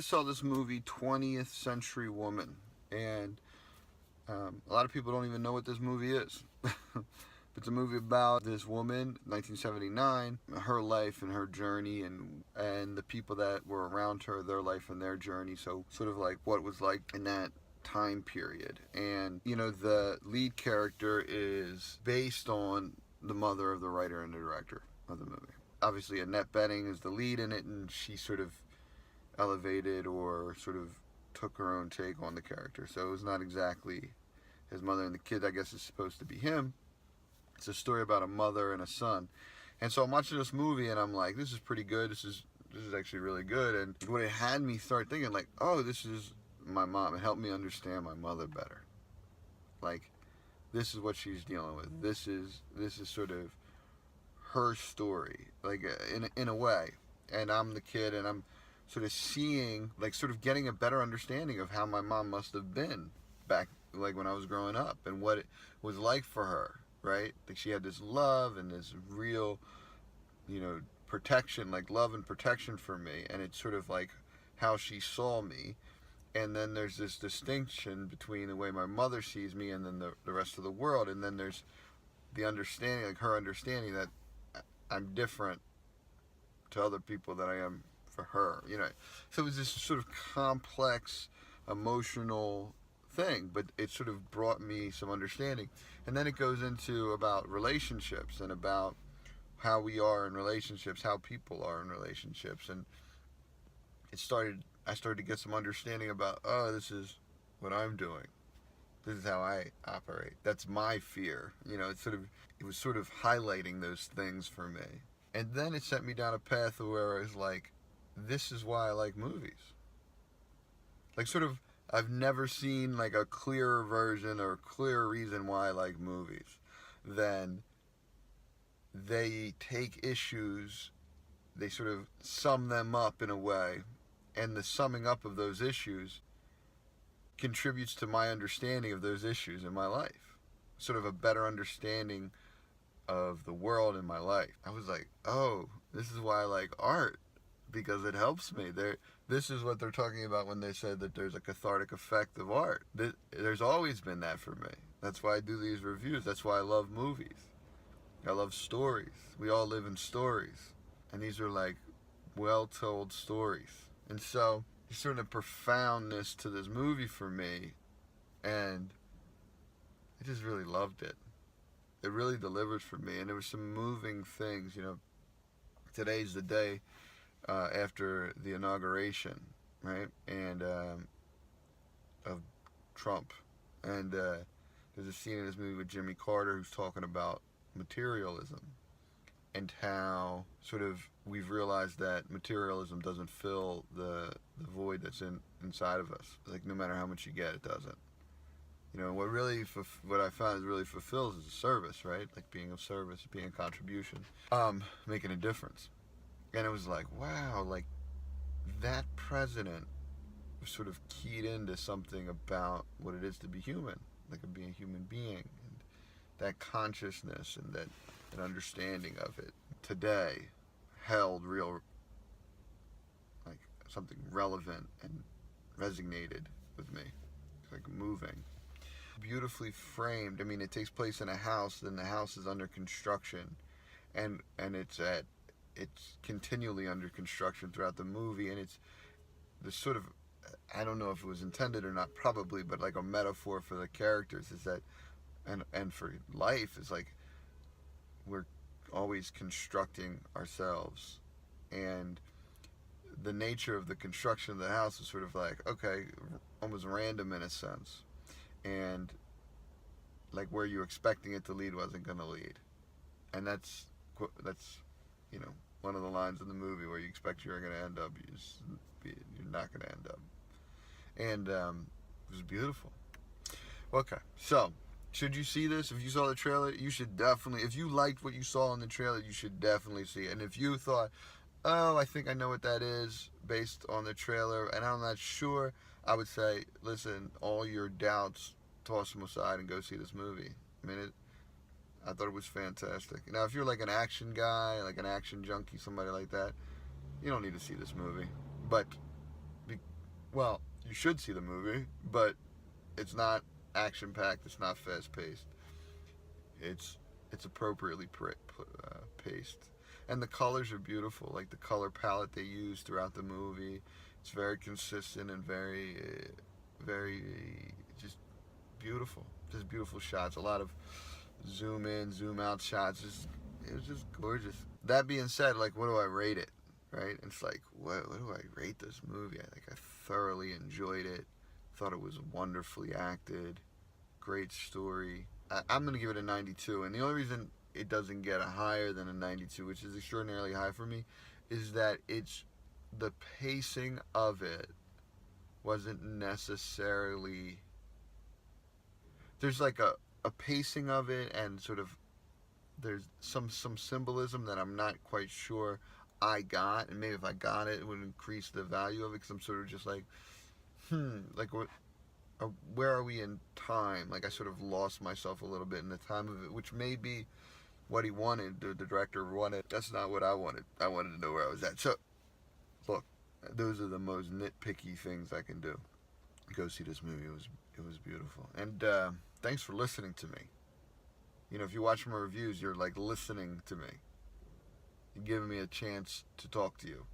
just saw this movie, 20th Century Woman, and a lot of people don't even know what this movie is. It's a movie about this woman, 1979, her life and her journey, and the people that were around her, their life and their journey. So sort of like what it was like in that time period. And the lead character is based on the mother of the writer and the director of the movie. Obviously, Annette Bening is the lead in it, and she sort of elevated or sort of took her own take on the character. So it was not exactly his mother, and the kid, I guess, is supposed to be him. It's a story about a mother and a son. And so I'm watching this movie and I'm like, this is pretty good. This is actually really good. And what it had me start thinking, like, oh, this is my mom. It helped me understand my mother better. Like, this is what she's dealing with. This is sort of her story, like in a way. And I'm the kid, and I'm sort of seeing, like, sort of getting a better understanding of how my mom must have been back, like, when I was growing up, and what it was like for her. Right? Like, she had this love and this real, protection, like love and protection for me. And it's sort of like how she saw me. And then there's this distinction between the way my mother sees me and then the rest of the world. And then there's the understanding, like her understanding that I'm different to other people than I am for her. So it was this sort of complex, emotional thing, but it sort of brought me some understanding. And then it goes into about relationships and about how we are in relationships, how people are in relationships. And I started to get some understanding about, oh, this is what I'm doing. This is how I operate. That's my fear. It was sort of highlighting those things for me. And then it sent me down a path where I was like, this is why I like movies. Like, sort of, I've never seen like a clearer version or clearer reason why I like movies than they take issues, they sort of sum them up in a way, and the summing up of those issues contributes to my understanding of those issues in my life. Sort of a better understanding of the world in my life. I was like, oh, this is why I like art, because it helps me. This is what they're talking about when they said that there's a cathartic effect of art. There's always been that for me. That's why I do these reviews. That's why I love movies. I love stories. We all live in stories. And these are like well-told stories. And so there's sort of profoundness to this movie for me. And I just really loved it. It really delivered for me. And there were some moving things. Today's the day after the inauguration, right, and of Trump, and there's a scene in this movie with Jimmy Carter who's talking about materialism and how sort of we've realized that materialism doesn't fill the void that's inside of us. Like, no matter how much you get, it doesn't. What I found really fulfills is a service, right? Like being of service, being a contribution, making a difference. And it was like, wow, like that president was sort of keyed into something about what it is to be human, like being a human being, and that consciousness and that understanding of it today held real, like something relevant and resonated with me, like moving. Beautifully framed. I mean, it takes place in a house, and the house is under construction, and it's continually under construction throughout the movie, and it's the sort of, I don't know if it was intended or not, probably, but like a metaphor for the characters is that, and for life, is like we're always constructing ourselves, and the nature of the construction of the house is sort of like, okay, almost random in a sense, and like where you're expecting it to lead wasn't going to lead, and that's one of the lines in the movie where you expect you're going to end up, you're not going to end up. And it was beautiful. Okay, so should you see this? If you saw the trailer, you should definitely, if you liked what you saw in the trailer, you should definitely see it. And if you thought, oh, I think I know what that is based on the trailer, and I'm not sure, I would say, listen, all your doubts, toss them aside and go see this movie. I mean, I thought it was fantastic. Now, if you're like an action guy, like an action junkie, somebody like that, you don't need to see this movie. But well, you should see the movie, but it's not action-packed. It's not fast-paced. It's appropriately paced, and the colors are beautiful. Like the color palette they use throughout the movie, it's very consistent and very just beautiful. Just beautiful shots. A lot of zoom in, zoom out shots. It was just gorgeous. That being said, like, what do I rate it? Right? It's like, what do I rate this movie? I thoroughly enjoyed it. Thought it was wonderfully acted. Great story. I'm going to give it a 92. And the only reason it doesn't get a higher than a 92, which is extraordinarily high for me, is that it's the pacing of it wasn't necessarily... There's like a pacing of it, and sort of there's some symbolism that I'm not quite sure I got, and maybe if I got it, it would increase the value of it, because I'm sort of just like, like where are we in time? Like I sort of lost myself a little bit in the time of it, which may be what he wanted, the director wanted. That's not what I wanted. I wanted to know where I was at. So, look, those are the most nitpicky things I can do. Go see this movie. It was beautiful. And thanks for listening to me. You know, if you watch my reviews, you're like listening to me. You're giving me a chance to talk to you.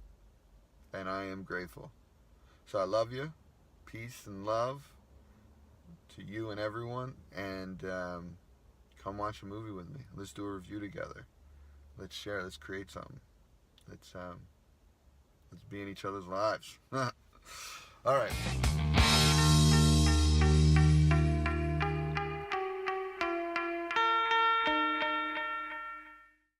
And I am grateful. So I love you. Peace and love to you and everyone. And come watch a movie with me. Let's do a review together. Let's share. Let's create something. Let's be in each other's lives. All right.